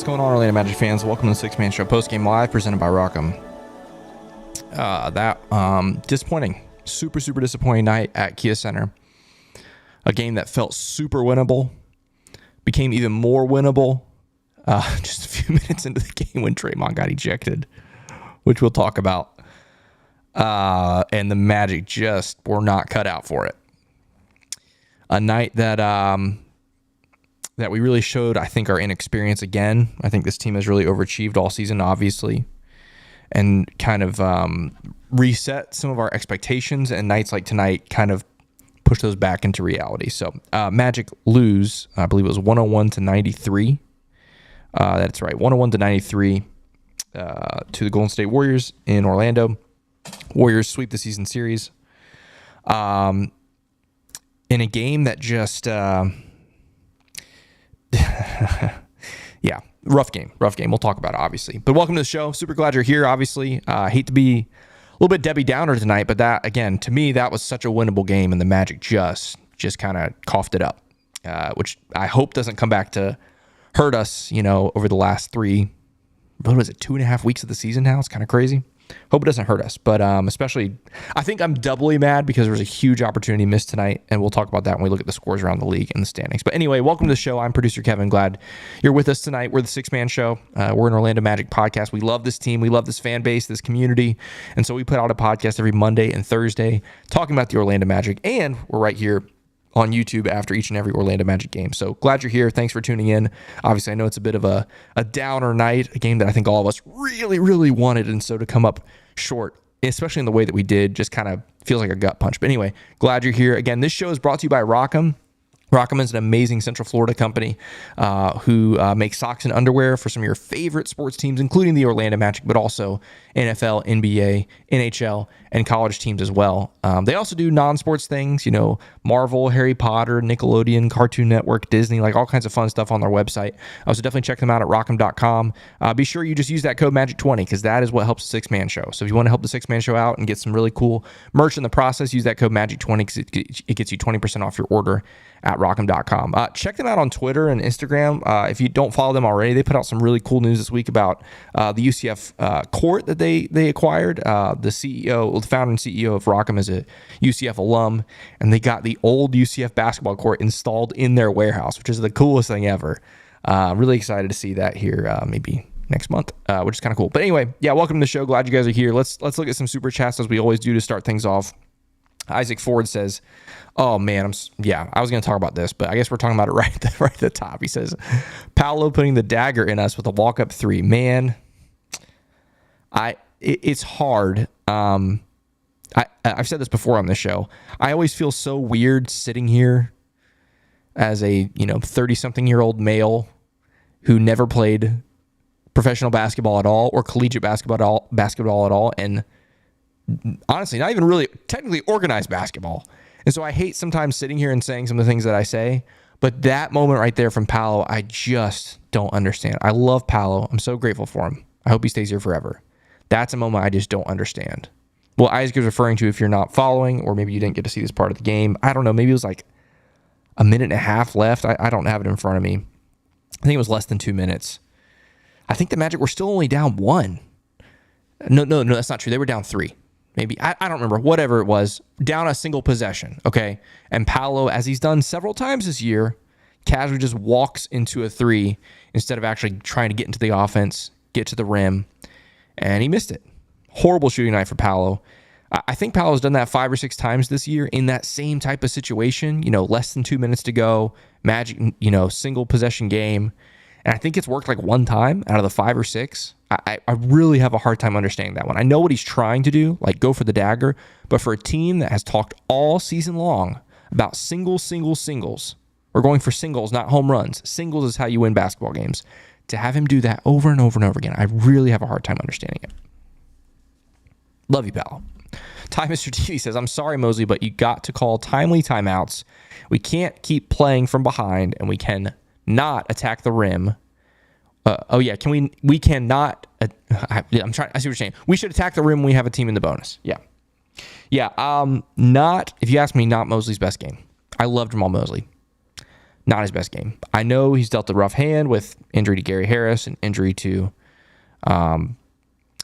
going on, Orlando Magic fans? Welcome to the Six-Man Show Postgame Live, presented by Rockham. Disappointing. Super disappointing night at Kia Center. A game that felt super winnable became even more winnable just a few minutes into the game when Draymond got ejected, which we'll talk about. And the Magic just were not cut out for it. A night that we really showed, I think, our inexperience again. I think this team has really overachieved all season, obviously, and kind of reset some of our expectations, and nights like tonight kind of push those back into reality. So Magic lose, I believe it was 101-93. That's right, 101-93 to the Golden State Warriors in Orlando. Warriors sweep the season series. In a game that just... yeah, rough game. We'll talk about it, obviously. But welcome to the show. Super glad you're here, obviously. Hate to be a little bit Debbie Downer tonight, but that, again, to me, that was such a winnable game, and the Magic just kind of coughed it up, which I hope doesn't come back to hurt us, over the last 2.5 weeks of the season now. It's kind of crazy. Hope it doesn't hurt us, but especially, I think I'm doubly mad because there was a huge opportunity missed tonight, and we'll talk about that when we look at the scores around the league and the standings. But anyway, welcome to the show. I'm producer Kevin. Glad you're with us tonight. We're the Six-Man Show. We're an Orlando Magic podcast. We love this team. We love this fan base, this community, and so we put out a podcast every Monday and Thursday talking about the Orlando Magic, and we're right here on YouTube after each and every Orlando Magic game. So glad you're here. Thanks for tuning in. Obviously, I know it's a bit of a downer night, a game that I think all of us really wanted, and so to come up short, especially in the way that we did, just kind of feels like a gut punch. But anyway, glad you're here. Again, this show is brought to you by Rockham. Rockham is an amazing Central Florida company who makes socks and underwear for some of your favorite sports teams, including the Orlando Magic, but also NFL, NBA, NHL, and college teams as well. They also do non-sports things, Marvel, Harry Potter, Nickelodeon, Cartoon Network, Disney, like all kinds of fun stuff on their website. So definitely check them out at rockham.com. Be sure you just use that code MAGIC20 because that is what helps the Six-Man Show. So if you want to help the Six-Man Show out and get some really cool merch in the process, use that code MAGIC20 because it gets you 20% off your order at rockham.com. Check them out on Twitter and Instagram. If you don't follow them already, they put out some really cool news this week about the UCF court that they acquired. The founder and CEO of Rockham is a UCF alum, and they got the old UCF basketball court installed in their warehouse, which is the coolest thing ever. Really excited to see that here maybe next month, which is kind of cool. But anyway, yeah, welcome to the show. Glad you guys are here. Let's look at some super chats as we always do to start things off. Isaac Ford says, oh man, I was going to talk about this, but I guess we're talking about it right at the top. He says, Paolo putting the dagger in us with a walk-up three. Man, it's hard. I've said this before on this show. I always feel so weird sitting here as a 30-something-year-old male who never played professional basketball at all or collegiate basketball at all, and honestly, not even really technically organized basketball. And so I hate sometimes sitting here and saying some of the things that I say, but that moment right there from Paolo, I just don't understand. I love Paolo. I'm so grateful for him. I hope he stays here forever. That's a moment I just don't understand. Well, Isaac is referring to, if you're not following, or maybe you didn't get to see this part of the game, I don't know, maybe it was like a minute and a half left. I don't have it in front of me. I think it was less than 2 minutes. I think the Magic were still only down 1. No, that's not true. They were down 3. Maybe, I don't remember, whatever it was, down a single possession, okay? And Paolo, as he's done several times this year, casually just walks into a three instead of actually trying to get into the offense, get to the rim, and he missed it. Horrible shooting night for Paolo. I think Paolo's done that 5 or 6 times this year in that same type of situation, less than 2 minutes to go, Magic, single possession game. And I think it's worked like 1 time out of the 5 or 6. I really have a hard time understanding that one. I know what he's trying to do, like go for the dagger, but for a team that has talked all season long about singles, we're going for singles, not home runs. Singles is how you win basketball games. To have him do that over and over and over again, I really have a hard time understanding it. Love you, pal. Ty Mr. TV says, I'm sorry, Mosley, but you got to call timely timeouts. We can't keep playing from behind, and we can not attack the rim. We cannot. I see what you're saying. We should attack the rim when we have a team in the bonus. Yeah. Not, if you ask me, not Mosley's best game. I love Jamal Mosley. Not his best game. I know he's dealt a rough hand with injury to Gary Harris and injury to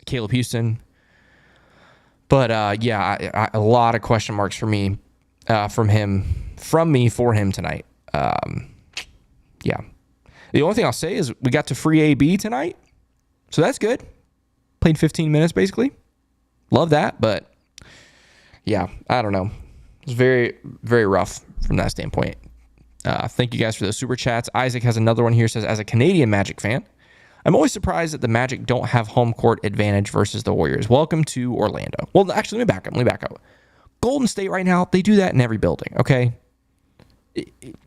Caleb Houston. But a lot of question marks for me, from me for him tonight. Yeah. The only thing I'll say is we got to free AB tonight, so that's good. Played 15 minutes basically. Love that, but yeah, I don't know. It's very, very rough from that standpoint. Thank you guys for those super chats. Isaac has another one here. Says, as a Canadian Magic fan, I'm always surprised that the Magic don't have home court advantage versus the Warriors. Welcome to Orlando. Well, actually, let me back up. Golden State right now, they do that in every building, okay?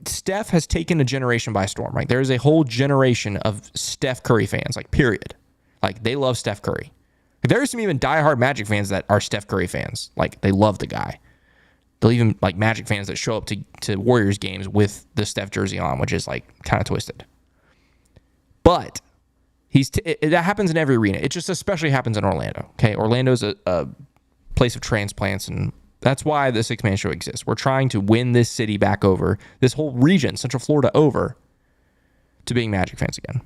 Steph has taken a generation by storm, right? There is a whole generation of Steph Curry fans, like, period. Like, they love Steph Curry. There are some even diehard Magic fans that are Steph Curry fans. Like, they love the guy. They'll even, like, Magic fans that show up to Warriors games with the Steph jersey on, which is, like, kind of twisted. But that happens in every arena. It just especially happens in Orlando. Okay, Orlando's a place of transplants, and that's why the Six Man Show exists. We're trying to win this city back over, this whole region, Central Florida, over to being Magic fans again.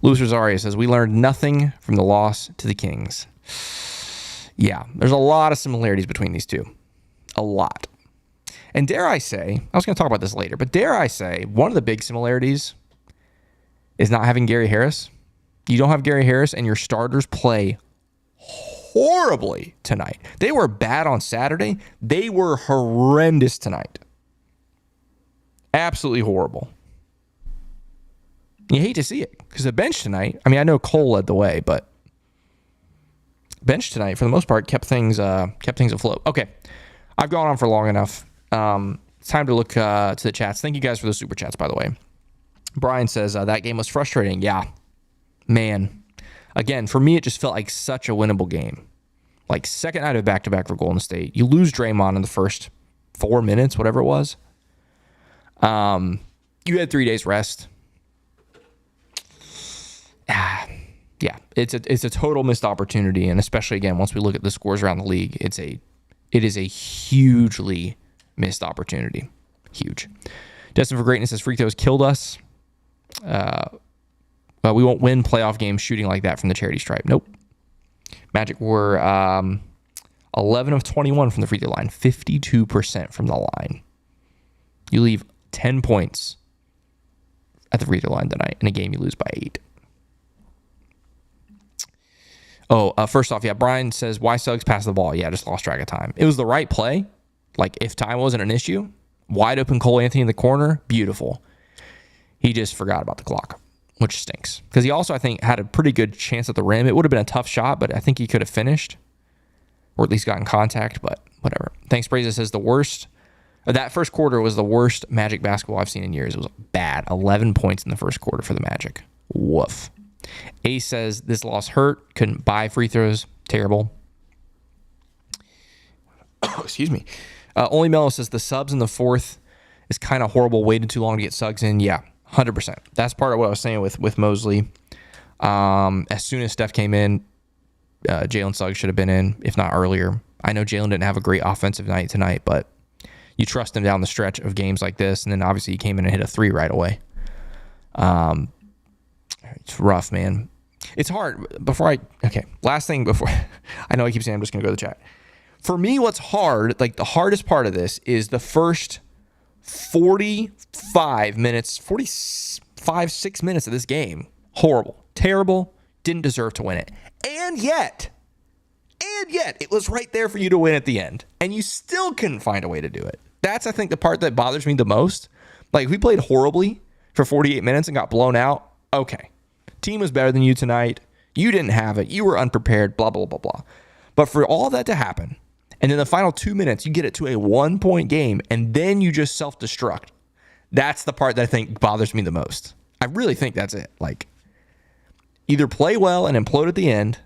Luis Rosario says, we learned nothing from the loss to the Kings. Yeah, there's a lot of similarities between these two. A lot. And dare I say, I was going to talk about this later, but dare I say, one of the big similarities is not having Gary Harris. You don't have Gary Harris, and your starters play horribly tonight. They were bad on Saturday. They were horrendous tonight. Absolutely horrible. You hate to see it, because the bench tonight, I mean, I know Cole led the way, but bench tonight, for the most part, kept things afloat. Okay, I've gone on for long enough. It's time to look to the chats. Thank you guys for the super chats, by the way. Brian says, that game was frustrating. Yeah, man. Again, for me, it just felt like such a winnable game. Like, second night of back-to-back for Golden State. You lose Draymond in the first 4 minutes, whatever it was. You had 3 days rest. Yeah, it's a total missed opportunity, and especially, again, once we look at the scores around the league, it is a hugely missed opportunity. Huge. Destined for Greatness says, free throws killed us. But we won't win playoff games shooting like that from the charity stripe. Nope. Magic were 11 of 21 from the free throw line, 52% from the line. You leave 10 points at the free throw line tonight. In a game, you lose by 8. First off, yeah, Brian says, why Suggs passed the ball? Yeah, just lost track of time. It was the right play. Like, if time wasn't an issue, wide open Cole Anthony in the corner, beautiful. He just forgot about the clock, which stinks. Because he also, I think, had a pretty good chance at the rim. It would have been a tough shot, but I think he could have finished. Or at least got in contact, but whatever. Thanks, Braza says that first quarter was the worst Magic basketball I've seen in years. It was bad. 11 points in the first quarter for the Magic. Woof. Ace says, this loss hurt. Couldn't buy free throws. Terrible. Excuse me. Only Mello says, the subs in the fourth is kind of horrible. Waited too long to get Suggs in. Yeah, 100%. That's part of what I was saying with Mosley. As soon as Steph came in, Jalen Suggs should have been in, if not earlier. I know Jalen didn't have a great offensive night tonight, but you trust him down the stretch of games like this, and then obviously he came in and hit a 3 right away. It's rough, man. It's hard. Last thing before, I know I keep saying I'm just going to go to the chat. For me, what's hard, like the hardest part of this is the first 45 minutes, 6 minutes of this game. Horrible, terrible, didn't deserve to win it. And yet, it was right there for you to win at the end. And you still couldn't find a way to do it. That's, I think, the part that bothers me the most. Like, if we played horribly for 48 minutes and got blown out, okay. Team was better than you tonight. You didn't have it. You were unprepared, blah, blah, blah, blah. But for all that to happen, and in the final 2 minutes, you get it to a 1-point game, and then you just self-destruct. That's the part that I think bothers me the most. I really think that's it. Like, either play well and implode at the end,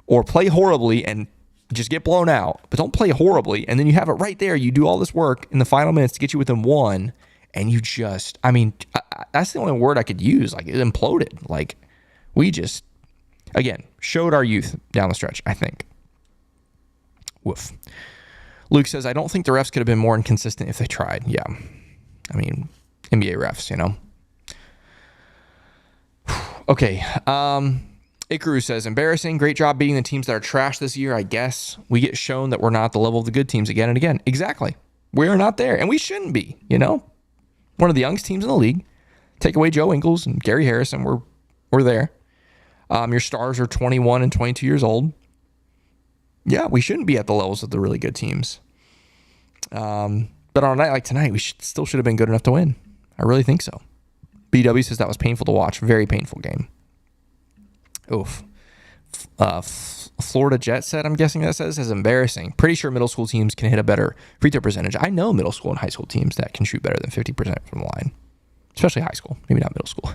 or play horribly and just get blown out. But don't play horribly, and then you have it right there. You do all this work in the final minutes to get you within 1, and you just, I mean, that's the only word I could use. Like, it imploded. Like, we just, again, showed our youth down the stretch, I think. Woof. Luke says, I don't think the refs could have been more inconsistent if they tried. Yeah. I mean, NBA refs, Okay. Ikaru says, embarrassing. Great job beating the teams that are trash this year. I guess we get shown that we're not at the level of the good teams again and again. Exactly. We are not there, and we shouldn't be, One of the youngest teams in the league. Take away Joe Ingles and Gary Harris, and we're there. Your stars are 21 and 22 years old. Yeah, we shouldn't be at the levels of the really good teams. But on a night like tonight, we still should have been good enough to win. I really think so. BW says that was painful to watch. Very painful game. Oof. Florida Jet said, I'm guessing that says embarrassing. Pretty sure middle school teams can hit a better free throw percentage. I know middle school and high school teams that can shoot better than 50% from the line, especially high school, maybe not middle school.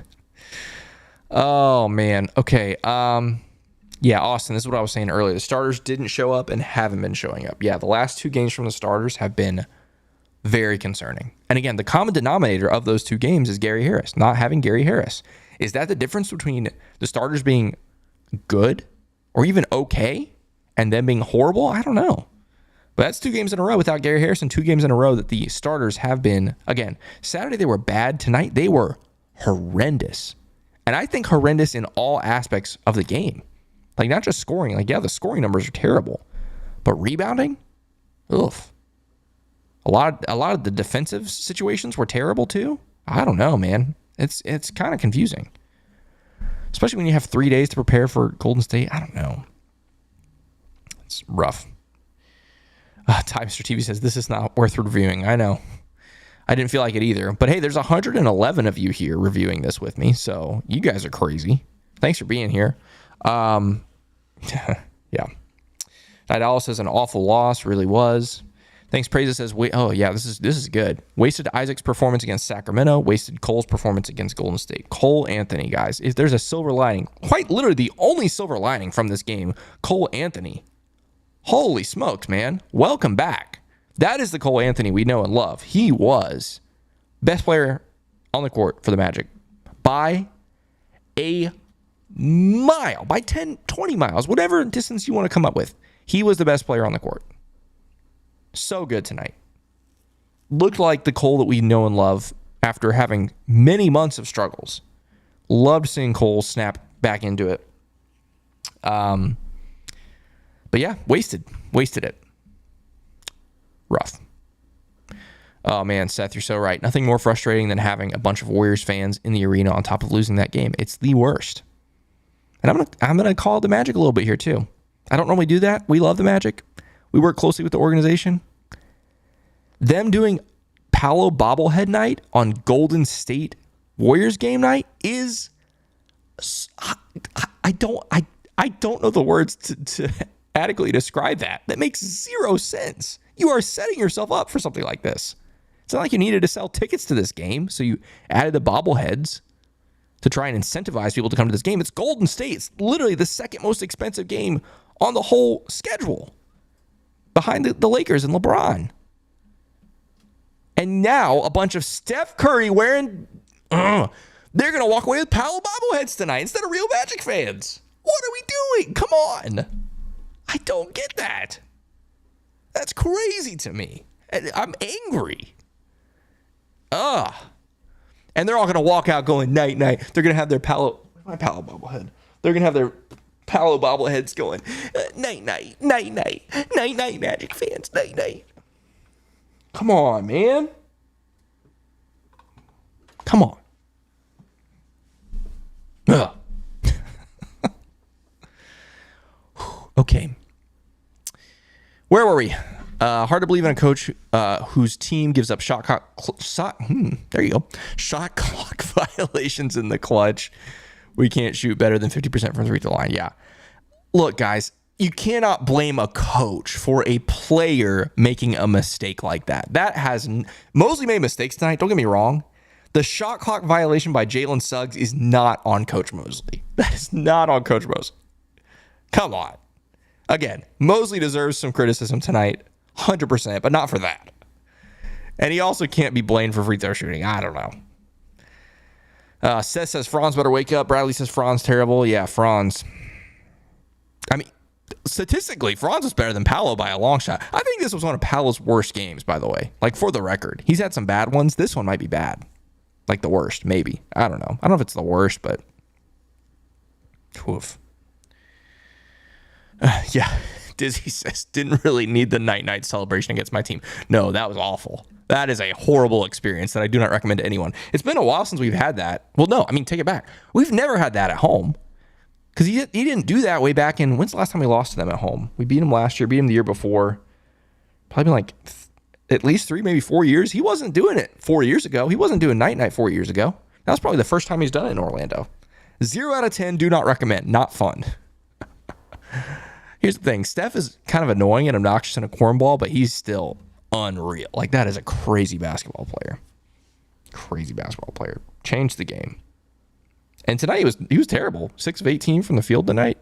Oh man. Okay. Yeah, Austin, this is what I was saying earlier. The starters didn't show up and haven't been showing up. Yeah, the last 2 games from the starters have been very concerning. And again, the common denominator of those 2 games is Gary Harris, not having Gary Harris. Is that the difference between the starters being good or even okay and them being horrible? I don't know. But that's 2 games in a row without Gary Harris and 2 games in a row that the starters have been, again, Saturday they were bad. Tonight they were horrendous. And I think horrendous in all aspects of the game. Like not just scoring. Like, yeah, the scoring numbers are terrible. But rebounding? Oof. A lot of the defensive situations were terrible too. I don't know, man. It's kind of confusing. Especially when you have 3 days to prepare for Golden State. I don't know. It's rough. Timester TV says, this is not worth reviewing. I know. I didn't feel like it either. But hey, there's 111 of you here reviewing this with me. So you guys are crazy. Thanks for being here. Yeah. Nidal says an awful loss. Really was. Thanks. Praises says, wait, oh yeah, this is good. Wasted Isaac's performance against Sacramento. Wasted Cole's performance against Golden State. Cole Anthony, guys. If there's a silver lining, quite literally the only silver lining from this game, Cole Anthony. Holy smokes, man. Welcome back. That is the Cole Anthony we know and love. He was best player on the court for the Magic by a mile, by 10, 20 miles, whatever distance you want to come up with. He was the best player on the court. So good tonight. Looked like the Cole that we know and love after having many months of struggles. Loved seeing Cole snap back into it. But yeah, wasted it. Rough. Oh man, Seth, you're so right. Nothing more frustrating than having a bunch of Warriors fans in the arena on top of losing that game. It's the worst. And I'm gonna call the Magic a little bit here too. I don't normally do that. We love the Magic. We work closely with the organization. Them doing Paolo bobblehead night on Golden State Warriors game night is I don't know the words to adequately describe that. That makes zero sense. You are setting yourself up for something like this. It's not like you needed to sell tickets to this game, so you added the bobbleheads to try and incentivize people to come to this game. It's Golden State. It's literally the second most expensive game on the whole schedule, behind the Lakers and LeBron. And now a bunch of Steph Curry wearing, they're going to walk away with Paolo bobbleheads tonight instead of real Magic fans. What are we doing? Come on. I don't get that. That's crazy to me. I'm angry. And they're all going to walk out going night, night. They're going to have their Paolo bobblehead. They're going to have their Paolo bobbleheads going night, night, night, night, night, night, Magic fans, night, night. Come on, man. Come on. Okay. Where were we? Hard to believe in a coach whose team gives up shot clock violations in the clutch. We can't shoot better than 50% from the free throw line. Yeah. Look, guys, you cannot blame a coach for a player making a mistake like that. Mosley made mistakes tonight. Don't get me wrong. The shot clock violation by Jalen Suggs is not on Coach Mosley. That is not on Coach Mosley. Come on. Again, Mosley deserves some criticism tonight, 100%, but not for that. And he also can't be blamed for free throw shooting. I don't know. Seth says Franz better wake up. Bradley says Franz terrible. Yeah, Franz. I mean, Statistically, Franz was better than Paolo by a long shot. I think this was one of Paolo's worst games, by the way. Like, for the record. He's had some bad ones. This one might be bad. Like, the worst, maybe. I don't know. I don't know if it's the worst, but... Oof. Yeah. Dizzy says, didn't really need the night-night celebration against my team. No, that was awful. That is a horrible experience that I do not recommend to anyone. It's been a while since we've had that. Well, no, I mean, take it back. We've never had that at home. Because he didn't do that way back in... When's the last time we lost to them at home? We beat him last year, beat him the year before. Probably been like at least 3, maybe 4 years. He wasn't doing it 4 years ago. He wasn't doing night-night 4 years ago. That was probably the first time he's done it in Orlando. 0 out of 10, do not recommend. Not fun. Here's the thing. Steph is kind of annoying and obnoxious and a cornball, but he's still unreal. Like, that is a crazy basketball player. Crazy basketball player. Changed the game. And tonight he was terrible. 6 of 18 from the field tonight.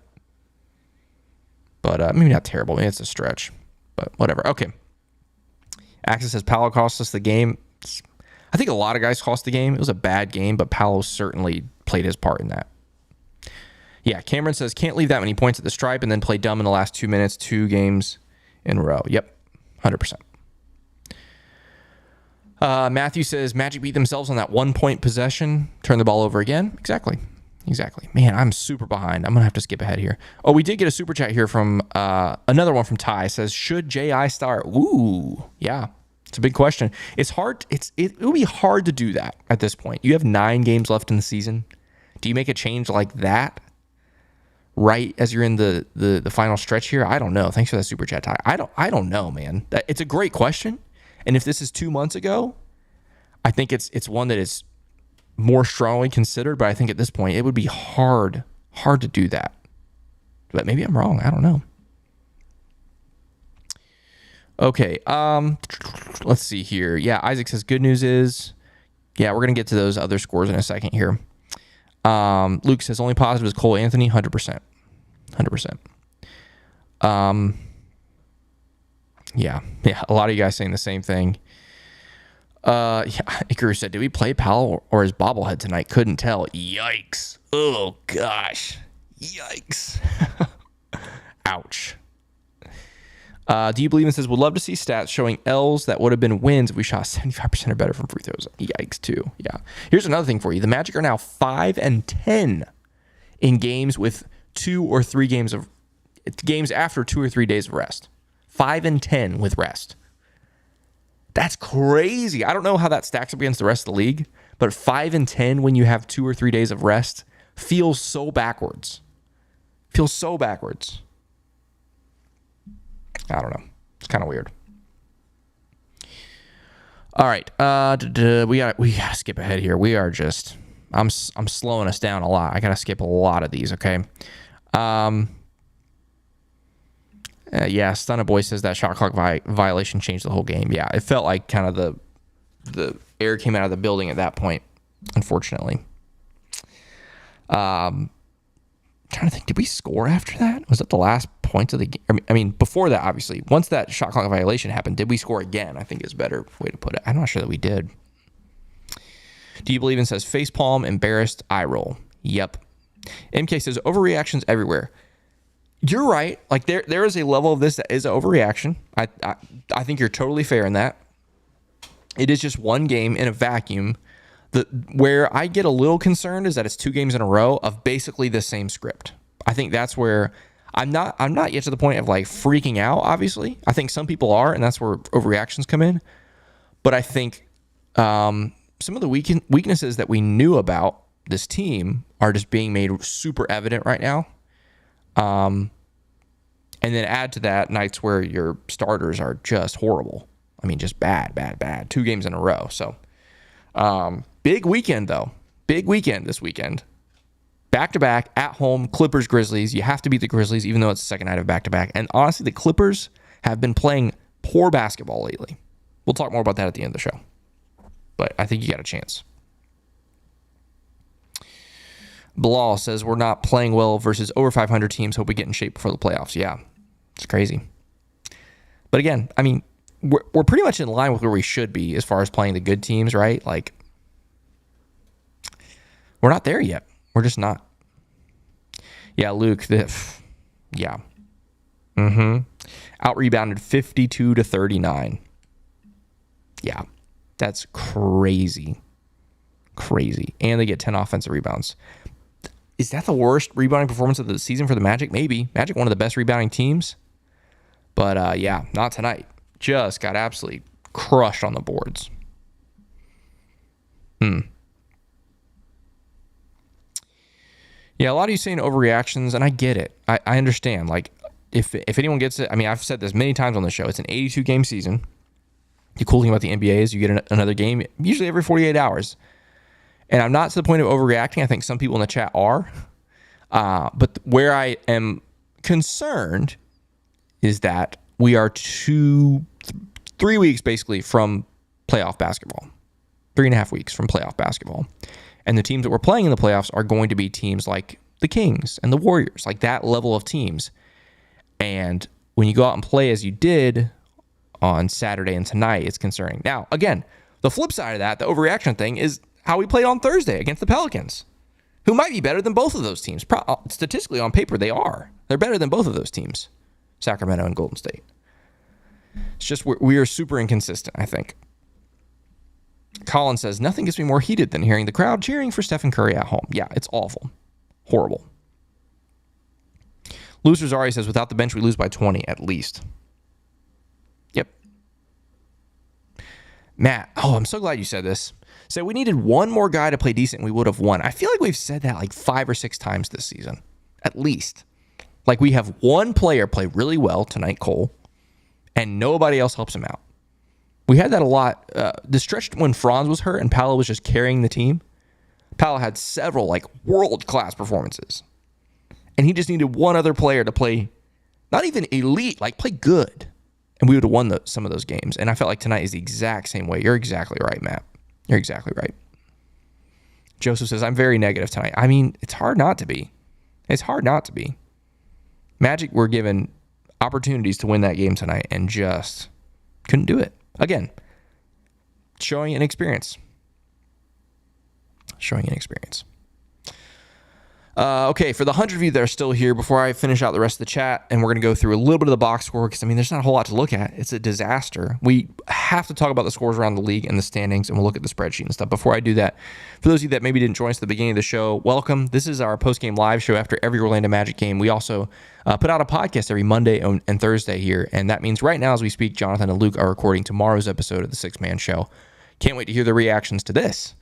But maybe not terrible. Maybe it's a stretch. But whatever. Okay. Axis says Paolo cost us the game. I think a lot of guys cost the game. It was a bad game, but Paolo certainly played his part in that. Yeah, Cameron says can't leave that many points at the stripe and then play dumb in the last 2 minutes, 2 games in a row. Yep, 100%. Matthew says Magic beat themselves on that 1-point possession. Turn the ball over again. Exactly. Man, I'm super behind. I'm going to have to skip ahead here. Oh, we did get a super chat here from another one from Ty. It says, should J.I. start? Ooh, yeah. It's a big question. It's hard. It will be hard to do that at this point. You have 9 games left in the season. Do you make a change like that right as you're in the final stretch here? I don't know. Thanks for that super chat, Ty. I don't know, man. It's a great question. And if this is 2 months ago, I think it's one that is more strongly considered. But I think at this point, it would be hard to do that. But maybe I'm wrong. I don't know. Okay. Let's see here. Yeah, Isaac says good news is, yeah, we're gonna get to those other scores in a second here. Luke says only positive is Cole Anthony. 100%. Yeah. A lot of you guys saying the same thing. Yeah, Ikaru said, did we play Powell or his bobblehead tonight? Couldn't tell. Yikes. Oh, gosh. Yikes. Ouch. Do you believe in says, would love to see stats showing L's that would have been wins if we shot 75% or better from free throws. Yikes, too. Yeah. Here's another thing for you. The Magic are now 5-10 in games with 2 or 3 games after 2 or 3 days of rest. 5-10 with rest. That's crazy. I don't know how that stacks up against the rest of the league, but 5-10 when you have 2 or 3 days of rest feels so backwards. I don't know. It's kind of weird. All right. We gotta skip ahead here. We are just I'm slowing us down a lot. I gotta skip a lot of these, okay? Yeah, Stunna Boy says that shot clock violation changed the whole game. Yeah, it felt like kind of the air came out of the building at that point, unfortunately. Trying to think, did we score after that? Was that the last point of the game? I mean, before that, obviously. Once that shot clock violation happened, did we score again? I think is a better way to put it. I'm not sure that we did. Do you believe in says facepalm, embarrassed, eye roll? Yep. MK says overreactions everywhere. You're right. Like there is a level of this that is an overreaction. I think you're totally fair in that. It is just one game in a vacuum. Where I get a little concerned is that it's 2 games in a row of basically the same script. I think that's where I'm not yet to the point of like freaking out, obviously. I think some people are, and that's where overreactions come in. But I think some of the weaknesses that we knew about this team are just being made super evident right now. And then add to that nights where your starters are just horrible. I mean, just bad. 2 games in a row. So, big weekend though. Big weekend this weekend. Back-to-back at home, Clippers, Grizzlies. You have to beat the Grizzlies even though it's the second night of back-to-back. And honestly, the Clippers have been playing poor basketball lately. We'll talk more about that at the end of the show. But I think you got a chance. Bilal says we're not playing well versus over 500 teams. Hope we get in shape before the playoffs. Yeah, it's crazy. But again, I mean, we're pretty much in line with where we should be as far as playing the good teams, right? Like, we're not there yet. We're just not. Yeah, Luke. Yeah. Out rebounded 52-39. Yeah, that's crazy. Crazy. And they get 10 offensive rebounds. Is that the worst rebounding performance of the season for the Magic? Maybe. Magic, one of the best rebounding teams. But yeah, not tonight. Just got absolutely crushed on the boards. Yeah, a lot of you saying overreactions, and I get it. I understand. Like, if anyone gets it, I mean, I've said this many times on the show. It's an 82-game season. The cool thing about the NBA is you get another game usually every 48 hours. And I'm not to the point of overreacting. I think some people in the chat are. But where I am concerned is that we are 3 weeks basically from playoff basketball. 3.5 weeks from playoff basketball. And the teams that we're playing in the playoffs are going to be teams like the Kings and the Warriors, like that level of teams. And when you go out and play as you did on Saturday and tonight, it's concerning. Now, again, the flip side of that, the overreaction thing, is how we played on Thursday against the Pelicans, who might be better than both of those teams. Statistically, on paper, they are. They're better than both of those teams, Sacramento and Golden State. It's just we are super inconsistent, I think. Colin says, nothing gets me more heated than hearing the crowd cheering for Stephen Curry at home. Yeah, it's awful. Horrible. Luis Rosario says, without the bench, we lose by 20 at least. Yep. Matt, I'm so glad you said this. Said we needed one more guy to play decent and we would have won. I feel like we've said that like 5 or 6 times this season, at least. Like we have one player play really well tonight, Cole, and nobody else helps him out. We had that a lot. The stretch when Franz was hurt and Paolo was just carrying the team, Paolo had several like world-class performances. And he just needed one other player to play, not even elite, like play good. And we would have won some of those games. And I felt like tonight is the exact same way. You're exactly right, Matt. You're exactly right. Joseph says, I'm very negative tonight. I mean, it's hard not to be. It's hard not to be. Magic were given opportunities to win that game tonight and just couldn't do it. Again, showing an experience. Okay, for the 100 of you that are still here, before I finish out the rest of the chat, and we're going to go through a little bit of the box score, because, I mean, there's not a whole lot to look at. It's a disaster. We have to talk about the scores around the league and the standings, and we'll look at the spreadsheet and stuff. Before I do that, for those of you that maybe didn't join us at the beginning of the show, welcome. This is our post-game live show after every Orlando Magic game. We also put out a podcast every Monday and Thursday here, and that means right now as we speak, Jonathan and Luke are recording tomorrow's episode of the Six Man Show. Can't wait to hear the reactions to this.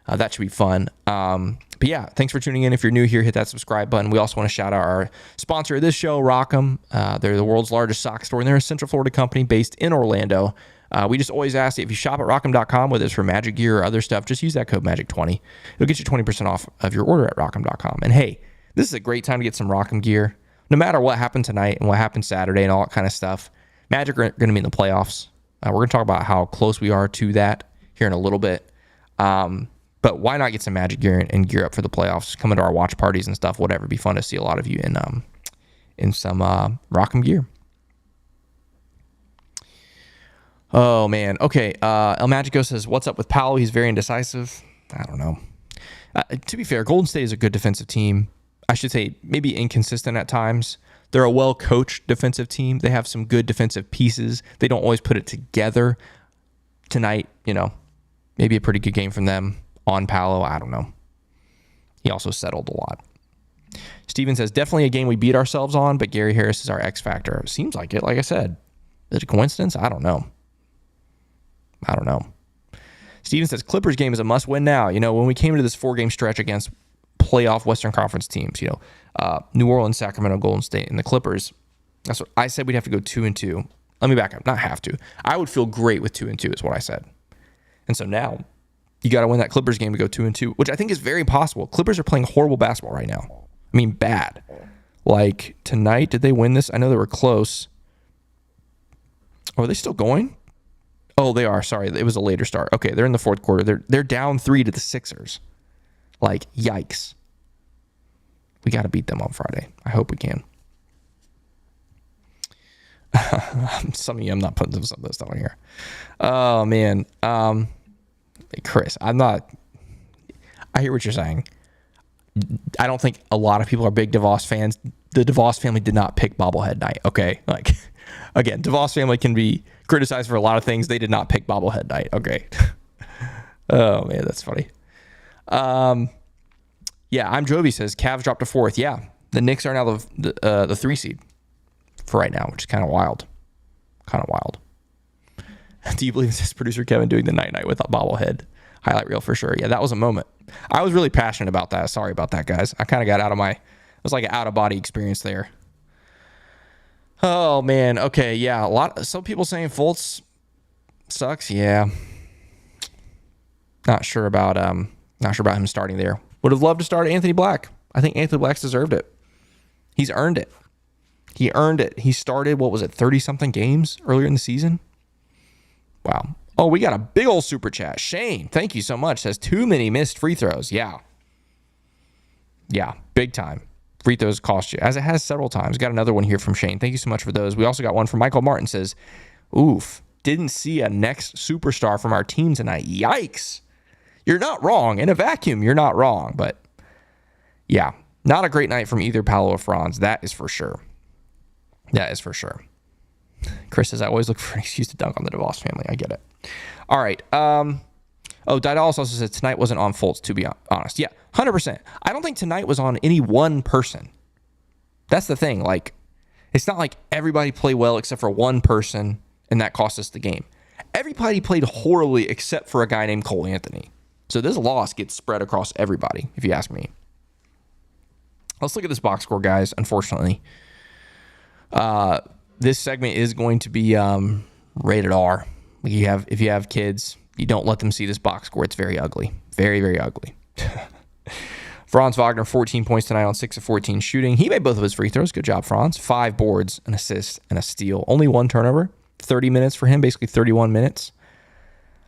That should be fun. But yeah, thanks for tuning in. If you're new here, hit that subscribe button. We also want to shout out our sponsor of this show, Rock'em. They're the world's largest sock store, and they're a Central Florida company based in Orlando. We just always ask if you shop at rock'em.com, whether it's for Magic gear or other stuff, just use that code MAGIC20. It'll get you 20% off of your order at rock'em.com. And hey, this is a great time to get some Rock'em gear. No matter what happened tonight and what happened Saturday and all that kind of stuff, Magic are going to be in the playoffs. We're going to talk about how close we are to that here in a little bit. But why not get some Magic gear and gear up for the playoffs? Come into our watch parties and stuff, whatever. It'd be fun to see a lot of you in some Rock'em gear. Oh, man. Okay. El Magico says, what's up with Paolo? He's very indecisive. I don't know. To be fair, Golden State is a good defensive team. I should say maybe inconsistent at times. They're a well-coached defensive team. They have some good defensive pieces. They don't always put it together. Tonight, maybe a pretty good game from them. On Paolo, I don't know. He also settled a lot. Steven says, definitely a game we beat ourselves on, but Gary Harris is our X factor. Seems like it. Like I said, is it a coincidence? I don't know. Steven says, Clippers game is a must win now. When we came into this 4-game stretch against playoff Western Conference teams, New Orleans, Sacramento, Golden State, and the Clippers, that's what I said. We'd have to go 2-2. Let me back up. Not have to. I would feel great with 2-2 is what I said. And so now you got to win that Clippers game to go 2-2, which I think is very possible. Clippers are playing horrible basketball right now. I mean, bad. Like tonight, did they win this? I know they were close. Oh, are they still going? Oh, they are. Sorry, it was a later start. Okay, they're in the fourth quarter. They're down 3 to the Sixers. Like, yikes. We got to beat them on Friday. I hope we can. Some of you, I'm not putting some of this stuff on here. Oh, man. Chris, I hear what you're saying. I don't think a lot of people are big DeVos fans. the DeVos family did not pick bobblehead night. Okay, like again, DeVos family can be criticized for a lot of things. They did not pick bobblehead night. Okay. Oh man, that's funny. Yeah, I'm Jovi says Cavs dropped to 4th. Yeah, the Knicks are now the 3 seed for right now, which is kind of wild. Kind of wild. Do you believe it's this producer Kevin doing the night with a bobblehead highlight reel for sure? Yeah, that was a moment. I was really passionate about that. Sorry about that, guys. I kind of got it was like an out of body experience there. Oh man. Okay. Yeah. Some people saying Fultz sucks. Yeah. Not sure about him starting there. Would have loved to start Anthony Black. I think Anthony Black's deserved it. He's earned it. He earned it. He started, 30-something games earlier in the season? Wow. Oh, we got a big old super chat. Shane, thank you so much. Says too many missed free throws. Yeah. Yeah, big time. Free throws cost you, as it has several times. Got another one here from Shane. Thank you so much for those. We also got one from Michael Martin. Says, oof, didn't see a next superstar from our team tonight. Yikes. You're not wrong. In a vacuum, you're not wrong. But yeah, not a great night from either Paolo or Franz. That is for sure. That is for sure. Chris says, I always look for an excuse to dunk on the DeVos family. I get it. All right. Didalis also says tonight wasn't on Fultz, to be honest. Yeah, 100%. I don't think tonight was on any one person. That's the thing. Like, it's not like everybody played well except for one person, and that cost us the game. Everybody played horribly except for a guy named Cole Anthony. So this loss gets spread across everybody, if you ask me. Let's look at this box score, guys, unfortunately. This segment is going to be rated R. If you have kids, you don't let them see this box score. It's very ugly. Very, very ugly. Franz Wagner, 14 points tonight on 6 of 14 shooting. He made both of his free throws. Good job, Franz. 5 boards, an assist, and a steal. Only 1 turnover. 30 minutes for him, basically 31 minutes.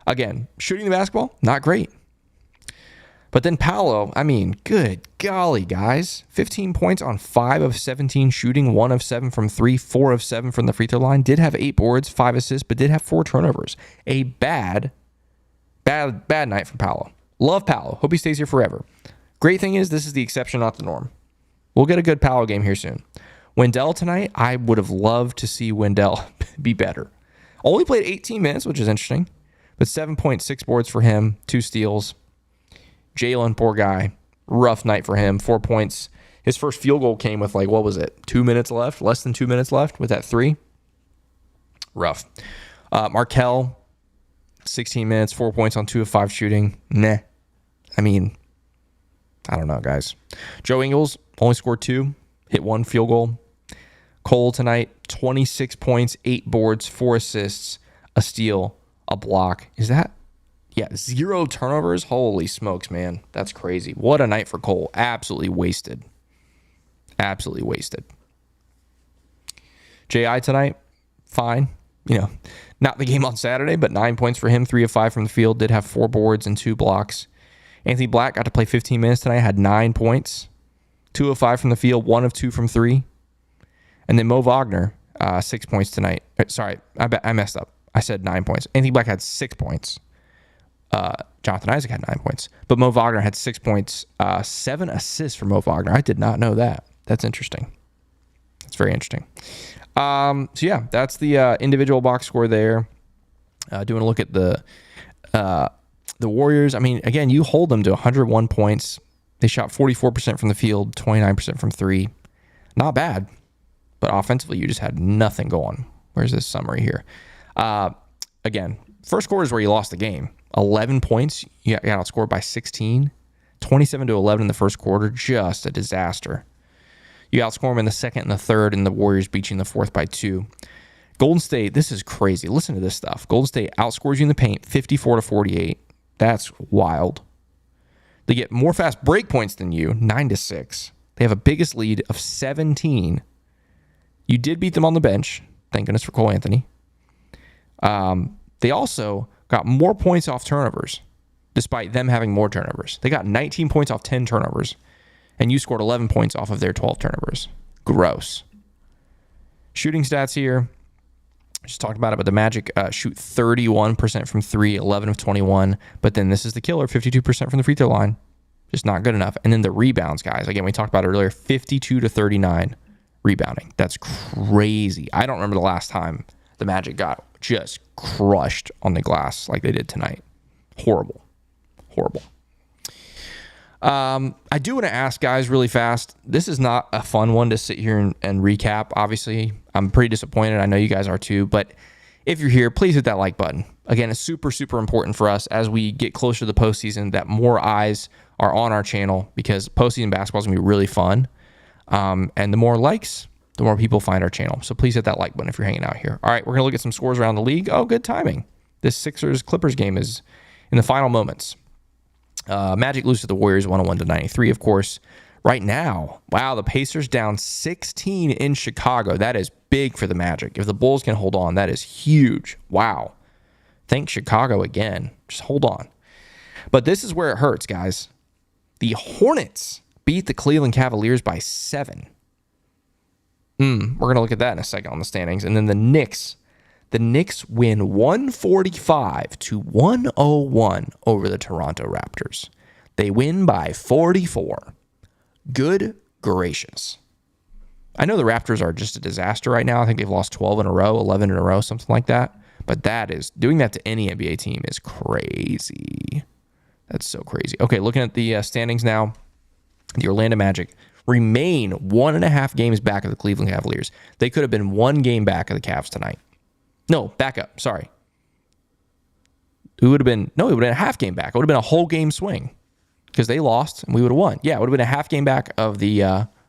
Again, shooting the basketball, not great. But then Paolo, I mean, good golly, guys. 15 points on 5 of 17 shooting, 1 of 7 from 3, 4 of 7 from the free throw line. Did have 8 boards, 5 assists, but did have 4 turnovers. A bad night from Paolo. Love Paolo. Hope he stays here forever. Great thing is, this is the exception, not the norm. We'll get a good Paolo game here soon. Wendell tonight, I would have loved to see Wendell be better. Only played 18 minutes, which is interesting, but 7.6 boards for him, 2 steals. Jalen, poor guy. Rough night for him. 4 points. His first field goal came with 2 minutes left? Less than 2 minutes left with that 3. Rough. Markel, 16 minutes, 4 points on 2 of 5 shooting. Nah. I mean, I don't know, guys. Joe Ingles only scored 2. Hit 1 field goal. Cole tonight, 26 points, 8 boards, 4 assists, a steal, a block. Is that? Yeah, 0 turnovers. Holy smokes, man. That's crazy. What a night for Cole. Absolutely wasted. Absolutely wasted. J.I. tonight, fine. Not the game on Saturday, but 9 points for him, 3 of 5 from the field. Did have 4 boards and 2 blocks. Anthony Black got to play 15 minutes tonight, had 9 points, 2 of 5 from the field, 1 of 2 from 3. And then Mo Wagner, 6 points tonight. Sorry, I messed up. I said 9 points. Anthony Black had 6 points. Jonathan Isaac had 9 points, but Mo Wagner had 6 points, 7 assists for Mo Wagner. I did not know that. That's interesting. That's very interesting. So yeah, that's the individual box score there. Doing a look at the Warriors. I mean, again, you hold them to 101 points. They shot 44% from the field, 29% from 3. Not bad, but offensively, you just had nothing going. Where's this summary here? Again, first quarter is where you lost the game. 11 points. You got outscored by 16. 27-11 in the first quarter. Just a disaster. You outscore them in the second and the third, and the Warriors beat you in the fourth by 2. Golden State, this is crazy. Listen to this stuff. Golden State outscores you in the paint 54-48. That's wild. They get more fast break points than you, 9-6. They have a biggest lead of 17. You did beat them on the bench. Thank goodness for Cole Anthony. They also got more points off turnovers, despite them having more turnovers. They got 19 points off 10 turnovers, and you scored 11 points off of their 12 turnovers. Gross. Shooting stats here. Just talked about it, but the Magic shoot 31% from 3, 11 of 21. But then this is the killer, 52% from the free throw line. Just not good enough. And then the rebounds, guys. Again, we talked about it earlier, 52-39 rebounding. That's crazy. I don't remember the last time the Magic got just crushed on the glass like they did tonight. Horrible. I do want to ask guys really fast. This is not a fun one to sit here and recap. Obviously, I'm pretty disappointed. I know you guys are too, but if you're here, please hit that like button. Again, it's super, super important for us as we get closer to the postseason that more eyes are on our channel, because postseason basketball is going to be really fun. And the more likes, the more people find our channel. So please hit that like button if you're hanging out here. All right, we're going to look at some scores around the league. Oh, good timing. This Sixers-Clippers game is in the final moments. Magic lose to the Warriors 101-93, of course. Right now, wow, the Pacers down 16 in Chicago. That is big for the Magic. If the Bulls can hold on, that is huge. Wow. Thank Chicago again. Just hold on. But this is where it hurts, guys. The Hornets beat the Cleveland Cavaliers by 7. We're going to look at that in a second on the standings. And then the Knicks win 145-101 over the Toronto Raptors. They win by 44. Good gracious. I know the Raptors are just a disaster right now. I think they've lost 12 in a row, 11 in a row, something like that. But doing that to any NBA team is crazy. That's so crazy. Okay, looking at the standings now. The Orlando Magic remain 1.5 games back of the Cleveland Cavaliers. They could have been 1 game back of the Cavs tonight. No, back up. Sorry. It would have been a half game back. It would have been a whole game swing because they lost and we would have won. Yeah, it would have been a half game back of the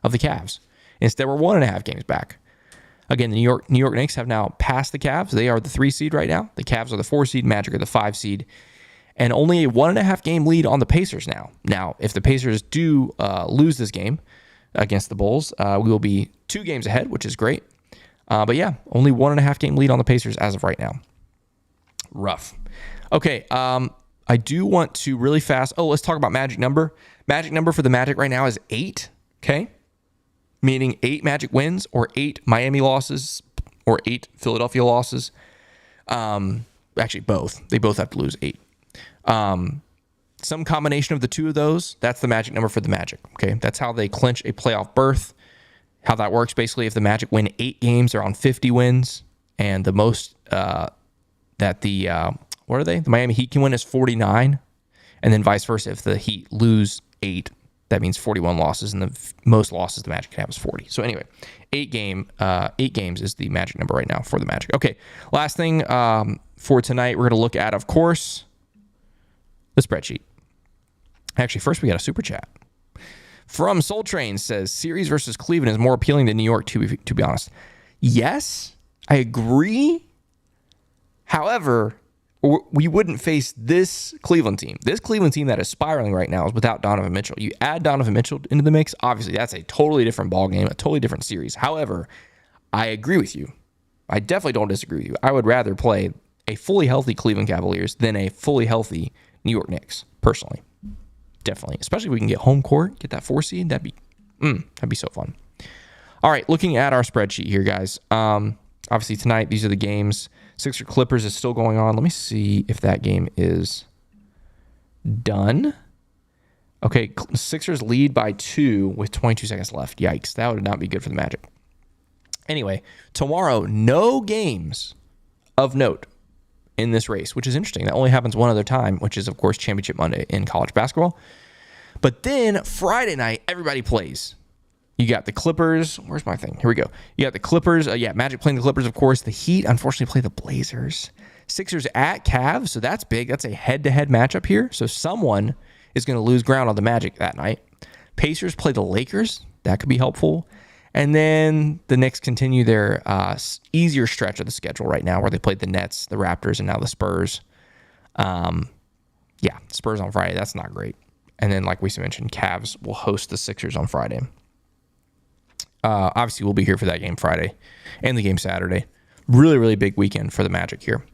Cavs. Instead, we're 1.5 games back. Again, the New York Knicks have now passed the Cavs. They are the 3 seed right now. The Cavs are the 4 seed. Magic are the 5 seed. And only a 1.5 game lead on the Pacers now. Now, if the Pacers do lose this game against the Bulls, we will be 2 games ahead, which is great. But yeah, only 1.5 game lead on the Pacers as of right now. Rough. Okay, I do want to really fast. Oh, let's talk about magic number. Magic number for the Magic right now is 8. Okay, meaning 8 Magic wins or 8 Miami losses or 8 Philadelphia losses. Actually, both. They both have to lose 8. Some combination of the two of those. That's the Magic number for the Magic. Okay, that's how they clinch a playoff berth. How that works, basically, if the Magic win 8 games, they're on 50 wins, and the most that the what are they? The Miami Heat can win is 49, and then vice versa. If the Heat lose 8, that means 41 losses, and the most losses the Magic can have is 40. So anyway, 8 games is the Magic number right now for the Magic. Okay, last thing for tonight, we're going to look at, of course, the spreadsheet. Actually, first we got a super chat. From Soul Train says, series versus Cleveland is more appealing than New York, to be honest. Yes, I agree. However, we wouldn't face this Cleveland team. This Cleveland team that is spiraling right now is without Donovan Mitchell. You add Donovan Mitchell into the mix, obviously that's a totally different ballgame, a totally different series. However, I agree with you. I definitely don't disagree with you. I would rather play a fully healthy Cleveland Cavaliers than a fully healthy New York Knicks, personally. Definitely, especially if we can get home court, get that 4 seed. That'd be so fun. All right, looking at our spreadsheet here, guys. Obviously tonight, these are the games. Sixers Clippers is still going on. Let me see if that game is done. Okay, Sixers lead by 2 with 22 seconds left. Yikes, that would not be good for the Magic. Anyway, tomorrow, no games of note in this race, which is interesting. That only happens one other time, which is, of course, Championship Monday in college basketball. But then Friday night, everybody plays. You got the Clippers. Where's my thing? Here we go. You got the Clippers. Magic playing the Clippers, of course. The Heat, unfortunately, play the Blazers. Sixers at Cavs, so that's big. That's a head-to-head matchup here. So someone is going to lose ground on the Magic that night. Pacers play the Lakers. That could be helpful. And then the Knicks continue their easier stretch of the schedule right now, where they played the Nets, the Raptors, and now the Spurs. Spurs on Friday. That's not great. And then, like we mentioned, Cavs will host the Sixers on Friday. Obviously, we'll be here for that game Friday and the game Saturday. Really, really big weekend for the Magic here.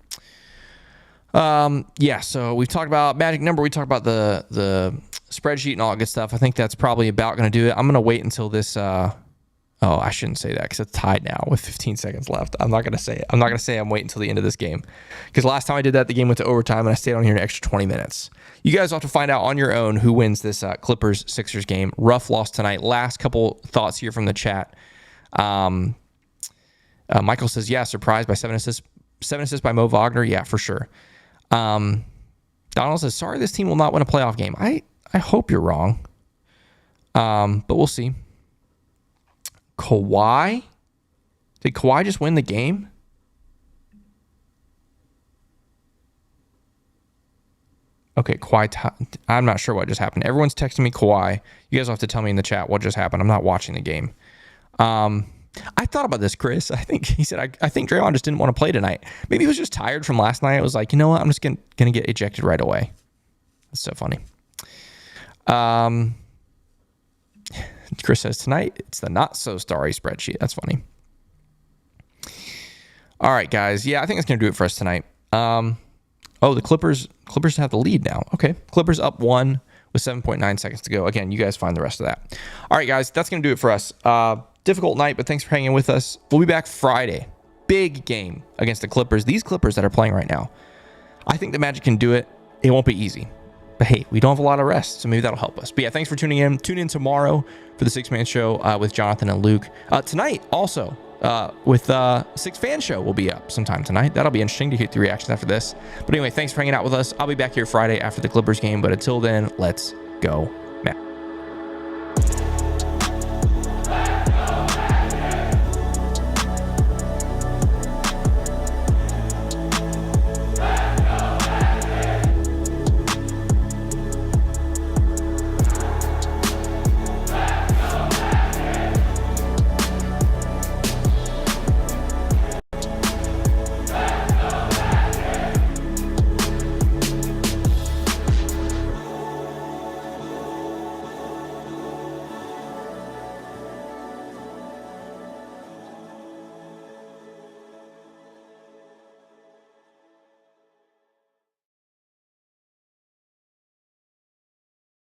So we've talked about Magic number. We talked about the spreadsheet and all that good stuff. I think that's probably about going to do it. I'm going to wait until this... I shouldn't say that because it's tied now with 15 seconds left. I'm not going to say it. I'm not going to say I'm waiting until the end of this game because last time I did that, the game went to overtime and I stayed on here an extra 20 minutes. You guys will have to find out on your own who wins this Clippers-Sixers game. Rough loss tonight. Last couple thoughts here from the chat. Michael says, yeah, surprised by 7 assists by Mo Wagner. Yeah, for sure. Donald says, sorry, this team will not win a playoff game. I hope you're wrong. But we'll see. Kawhi? Did Kawhi just win the game? Okay, Kawhi. I'm not sure what just happened. Everyone's texting me Kawhi. You guys will have to tell me in the chat what just happened. I'm not watching the game. I thought about this, Chris. I think he said, I think Draymond just didn't want to play tonight. Maybe he was just tired from last night. It was like, you know what? I'm just going to get ejected right away. That's so funny. Chris says, tonight, it's the not so starry spreadsheet. That's funny. All right, guys. Yeah, I think that's going to do it for us tonight. The Clippers have the lead now. Okay. Clippers up 1 with 7.9 seconds to go. Again, you guys find the rest of that. All right, guys. That's going to do it for us. Difficult night, but thanks for hanging with us. We'll be back Friday. Big game against the Clippers. These Clippers that are playing right now. I think the Magic can do it. It won't be easy. But hey, we don't have a lot of rest, so maybe that'll help us. But yeah, thanks for tuning in. Tune in tomorrow for the Six Man Show with Jonathan and Luke. Tonight, also, with Six Fan Show will be up sometime tonight. That'll be interesting to hear the reactions after this. But anyway, thanks for hanging out with us. I'll be back here Friday after the Clippers game. But until then, let's go